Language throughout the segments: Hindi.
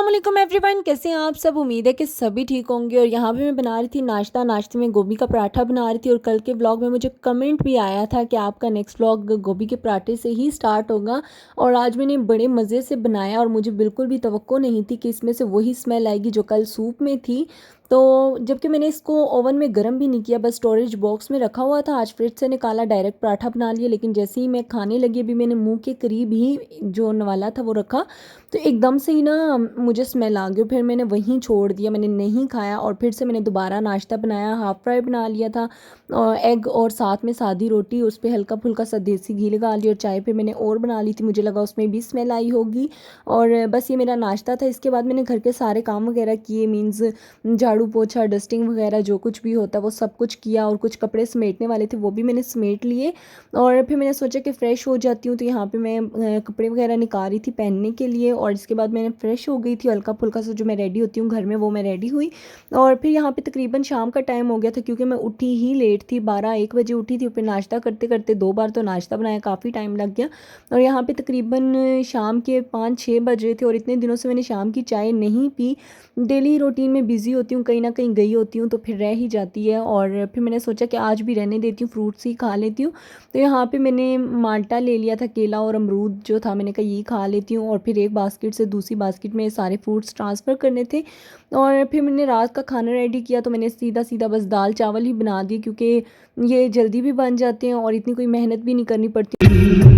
अस्सलाम वालेकुम एवरीवन, कैसे हैं आप सब। उम्मीद है कि सभी ठीक होंगे। और यहाँ पे मैं बना रही थी नाश्ते में गोभी का पराठा बना रही थी। और कल के व्लॉग में मुझे कमेंट भी आया था कि आपका नेक्स्ट व्लॉग गोभी के पराठे से ही स्टार्ट होगा। और आज मैंने बड़े मज़े से बनाया और मुझे बिल्कुल भी तवक्को नहीं थी कि इसमें से वही स्मेल आएगी जो कल सूप में थी। तो जबकि मैंने इसको ओवन में गर्म भी नहीं किया, बस स्टोरेज बॉक्स में रखा हुआ था। आज फ्रिज से निकाला, डायरेक्ट पराठा बना लिया। लेकिन जैसे ही मैं खाने लगी, अभी मैंने मुंह के करीब ही जो नवाला था वो रखा, तो एकदम से ही ना मुझे स्मेल आ गई। फिर मैंने वहीं छोड़ दिया, मैंने नहीं खाया। और फिर से मैंने दोबारा नाश्ता बनाया, हाफ़ फ्राई बना लिया था और एग, और साथ में सादी रोटी, उस पर हल्का फुल्का सा देसी घी लगा लिया। और चाय पे मैंने और बना ली थी, मुझे लगा उसमें भी स्मेल आई होगी। और बस ये मेरा नाश्ता था। इसके बाद मैंने घर के सारे काम वगैरह किए, मीन्स झाड़ू पोछा, डस्टिंग वगैरह जो कुछ भी होता है वो सब कुछ किया। और कुछ कपड़े समेटने वाले थे वो भी मैंने समेट लिए। और फिर मैंने सोचा कि फ़्रेश हो जाती हूँ, तो यहाँ पे मैं कपड़े वगैरह निकाल रही थी पहनने के लिए। और इसके बाद मैंने फ़्रेश हो गई थी, हल्का फुल्का सा जो मैं रेडी होती हूँ घर में वो मैं रेडी हुई। और फिर यहाँ पे तकरीबन शाम का टाइम हो गया था, क्योंकि मैं उठी ही लेट थी, 12-1 बजे उठी थी। फिर नाश्ता करते करते 2 बार तो नाश्ता बनाया, काफ़ी टाइम लग गया। और यहाँ पे तकरीबन शाम के 5-6 बज रहे थे। और इतने दिनों से मैंने शाम की चाय नहीं पी। डेली रूटीन में बिज़ी होती हूँ, कहीं ना कहीं गई होती हूँ, तो फिर रह ही जाती है। और फिर मैंने सोचा कि आज भी रहने देती हूँ, फ्रूट्स ही खा लेती हूँ। तो यहाँ पे मैंने माल्टा ले लिया था, केला और अमरूद जो था, मैंने कहा यही खा लेती हूँ। और फिर एक बास्केट से दूसरी बास्केट में सारे फ्रूट्स ट्रांसफ़र करने थे। और फिर मैंने रात का खाना रेडी किया, तो मैंने सीधा सीधा बस दाल चावल ही बना दिए, क्योंकि ये जल्दी भी बन जाते हैं और इतनी कोई मेहनत भी नहीं करनी पड़ती।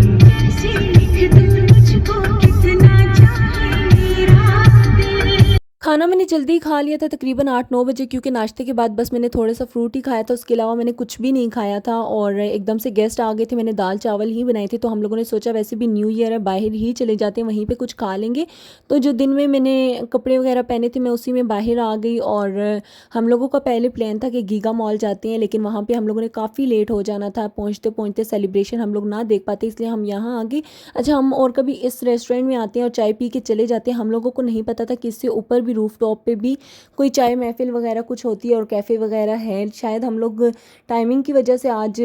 खाना मैंने जल्दी खा लिया था, तकरीबन 8-9 बजे, क्योंकि नाश्ते के बाद बस मैंने थोड़ा सा फ्रूट ही खाया था, उसके अलावा मैंने कुछ भी नहीं खाया था। और एकदम से गेस्ट आ गए थे, मैंने दाल चावल ही बनाए थे। तो हम लोगों ने सोचा वैसे भी न्यू ईयर है, बाहर ही चले जाते हैं, वहीं पे कुछ खा लेंगे। तो जो दिन में मैंने कपड़े वगैरह पहने थे मैं उसी में बाहर आ गई। और हम लोगों का पहले प्लान था कि गीगा मॉल जाते हैं, लेकिन वहाँ पर हम लोगों ने काफ़ी लेट हो जाना था, पहुँचते पहुँचते सेलिब्रेशन हम लोग ना देख पाते, इसलिए हम यहाँ आ गए। अच्छा, हम और कभी इस रेस्टोरेंट में आते हैं और चाय पी के चले जाते हैं। हम लोगों को नहीं पता था कि इससे ऊपर भी रूफ टॉप पे भी कोई चाय महफिल वगैरह कुछ होती है और कैफ़े वगैरह है। शायद हम लोग टाइमिंग की वजह से आज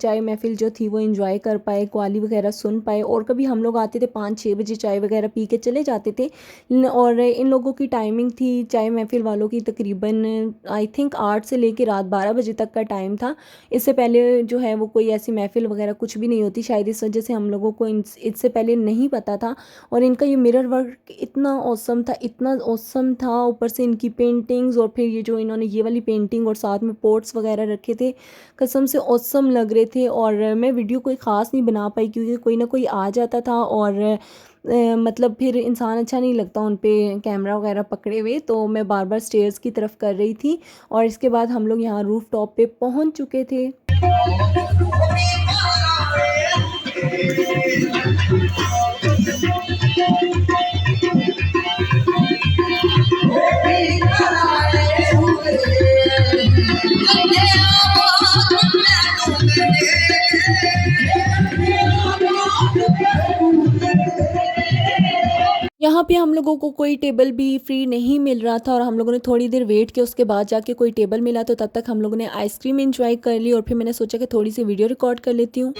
चाय महफिल जो थी वो एंजॉय कर पाए, कव्वाली वगैरह सुन पाए। और कभी हम लोग आते थे 5-6 बजे, चाय वगैरह पी के चले जाते थे। और इन लोगों की टाइमिंग थी चाय महफिल वालों की तकरीबन आई थिंक 8 से लेकर रात 12 बजे तक का टाइम था। इससे पहले जो है वो कोई ऐसी महफिल वगैरह कुछ भी नहीं होती, शायद इस वजह से हम लोगों को इससे पहले नहीं पता था। और इनका ये मिरर वर्क इतना औसम था, इतना औसम था। ऊपर से इनकी पेंटिंग्स, और फिर ये जो इन्होंने ये वाली पेंटिंग और साथ में पोट्स वगैरह रखे थे, कसम से औसम लग रहे थे। और मैं वीडियो कोई ख़ास नहीं बना पाई, क्योंकि कोई ना कोई आ जाता था। और मतलब फिर इंसान अच्छा नहीं लगता उन पे कैमरा वगैरह पकड़े हुए। तो मैं बार बार स्टेयर्स की तरफ कर रही थी। और इसके बाद हम लोग यहाँ रूफ टॉप पे पहुँच चुके थे। यहाँ पे हम लोगों को कोई टेबल भी फ्री नहीं मिल रहा था, और हम लोगों ने थोड़ी देर वेट किया, उसके बाद जाके कोई टेबल मिला। तो तब तक हम लोगों ने आइसक्रीम एंजॉय कर ली। और फिर मैंने सोचा कि थोड़ी सी वीडियो रिकॉर्ड कर लेती हूँ।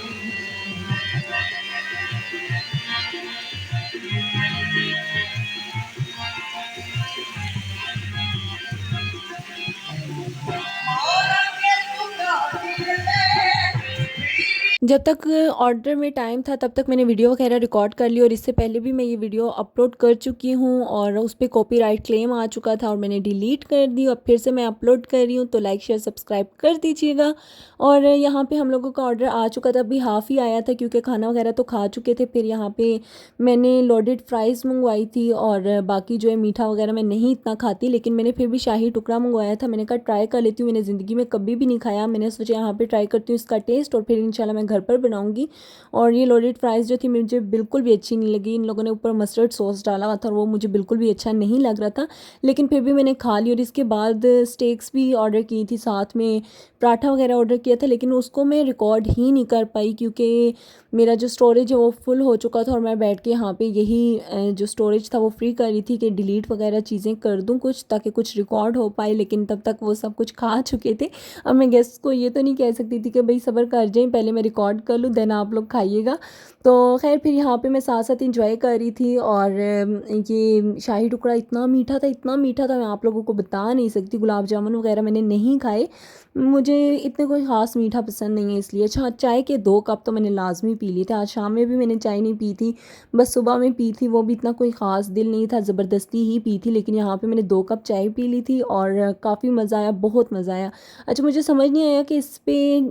जब तक ऑर्डर में टाइम था तब तक मैंने वीडियो वगैरह रिकॉर्ड कर ली। और इससे पहले भी मैं ये वीडियो अपलोड कर चुकी हूँ और उस पर कॉपीराइट क्लेम आ चुका था और मैंने डिलीट कर दी। और फिर से मैं अपलोड कर रही हूँ, तो लाइक शेयर सब्सक्राइब कर दीजिएगा। और यहाँ पे हम लोगों का ऑर्डर आ चुका था, अभी हाफ़ ही आया था, क्योंकि खाना वगैरह तो खा चुके थे। फिर यहाँ पे मैंने लोडेड फ्राइज़ मंगवाई थी, और बाकी जो है मीठा वगैरह मैं नहीं इतना खाती, लेकिन मैंने फिर भी शाही टुकड़ा मंगवाया था। मैंने कहा ट्राई कर लेती हूँ, मैंने ज़िंदगी में कभी भी नहीं खाया, मैंने सोचा यहाँ पे ट्राई करती हूँ इसका टेस्ट, और फिर इंशाल्लाह मैं घर पर बनाऊँगी। और ये लोडेड फ्राइज़ जो थी मुझे बिल्कुल भी अच्छी नहीं लगी। इन लोगों ने ऊपर मस्टर्ड सॉस डाला हुआ था और वो मुझे बिल्कुल भी अच्छा नहीं लग रहा था, लेकिन फिर भी मैंने खा ली। और इसके बाद स्टेक्स भी ऑर्डर की थी, साथ में पराठा वगैरह ऑर्डर किया था, लेकिन उसको मैं रिकॉर्ड ही नहीं कर पाई, क्योंकि मेरा जो स्टोरेज है वो फुल हो चुका था। और मैं बैठ के यहाँ पे यही जो स्टोरेज था वो फ्री कर रही थी कि डिलीट वगैरह चीज़ें कर दूँ कुछ, ताकि कुछ रिकॉर्ड हो पाए, लेकिन तब तक वो सब कुछ खा चुके थे। अब मैं गेस्ट को ये तो नहीं कह सकती थी कि भाई सब्र कर जाएं, पहले मैं रिकॉर्ड रिकॉर्ड कर लूँ देन आप लोग खाइएगा। तो ख़ैर फिर यहाँ पे मैं साथ-साथ एंजॉय कर रही थी और ये शाही टुकड़ा इतना मीठा था मैं आप लोगों को बता नहीं सकती। गुलाब जामुन वग़ैरह मैंने नहीं खाए, मुझे इतने कोई ख़ास मीठा पसंद नहीं है इसलिए। अच्छा चाय के 2 कप तो मैंने लाज़मी पी लिए थे। आज शाम में भी मैंने चाय नहीं पी थी, बस सुबह में पी थी, वो भी इतना कोई ख़ास दिल नहीं था, ज़बरदस्ती ही पी थी। लेकिन यहाँ पे मैंने 2 कप चाय पी ली थी और काफ़ी मज़ा आया, बहुत मज़ा आया। अच्छा मुझे समझ नहीं आया कि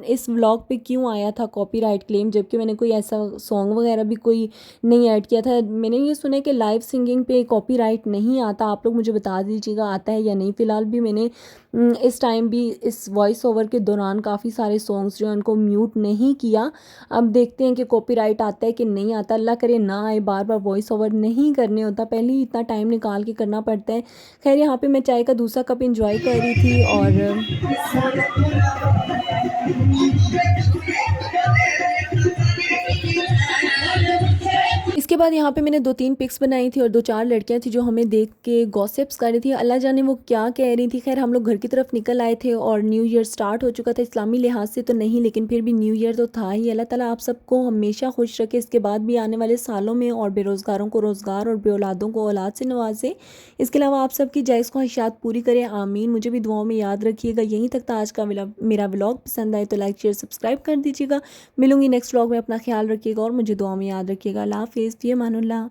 इस व्लॉग पे क्यों आया था कॉपीराइट क्लेम, जबकि मैंने कोई ऐसा सॉन्ग वग़ैरह भी कोई नहीं ऐड किया था। मैंने ये सुना है कि लाइव सिंगिंग पे कॉपीराइट नहीं आता, आप लोग मुझे बता दीजिएगा आता है या नहीं। फ़िलहाल भी मैंने इस टाइम भी इस वॉइस ओवर के दौरान काफ़ी सारे सॉन्ग्स जो हैं उनको म्यूट नहीं किया। अब देखते हैं कि कॉपीराइट आता है कि नहीं आता, अल्लाह करे ना आए। बार-बार वॉइस ओवर नहीं करने होता, पहले ही इतना टाइम निकाल के करना पड़ता है। ख़ैर यहाँ पे मैं चाय का दूसरा कप एन्जॉय कर रही थी और इसके बाद यहाँ पे मैंने 2-3 पिक्स बनाई थी और 2-4 लड़कियाँ थी जो हमें देख के गॉसिप्स कर रही थी। अल्लाह जाने वो क्या कह रही थी। ख़ैर हम लोग घर की तरफ निकल आए थे और न्यू ईयर स्टार्ट हो चुका था। इस्लामी लिहाज से तो नहीं, लेकिन फिर भी न्यू ईयर तो था ही। अल्लाह ताला आप सबको हमेशा खुश रखे, इसके बाद भी आने वाले सालों में, और बेरोज़गारों को रोज़गार और बेऔलादों को औलाद से नवाज़े। इसके अलावा आप सबकी जायज़ ख्वाहिशात पूरी करें, आमीन। मुझे भी दुआओं में याद रखिएगा। यहीं तक था आज का मेरा व्लॉग। पसंद आए तो लाइक शेयर सब्सक्राइब कर दीजिएगा। मिलूँगी नेक्स्ट व्लॉग में। अपना ख्याल रखिएगा और मुझे दुआ में याद रखिएगा। अल्लाह हाफ़िज़, फ़ी अमानिल्लाह।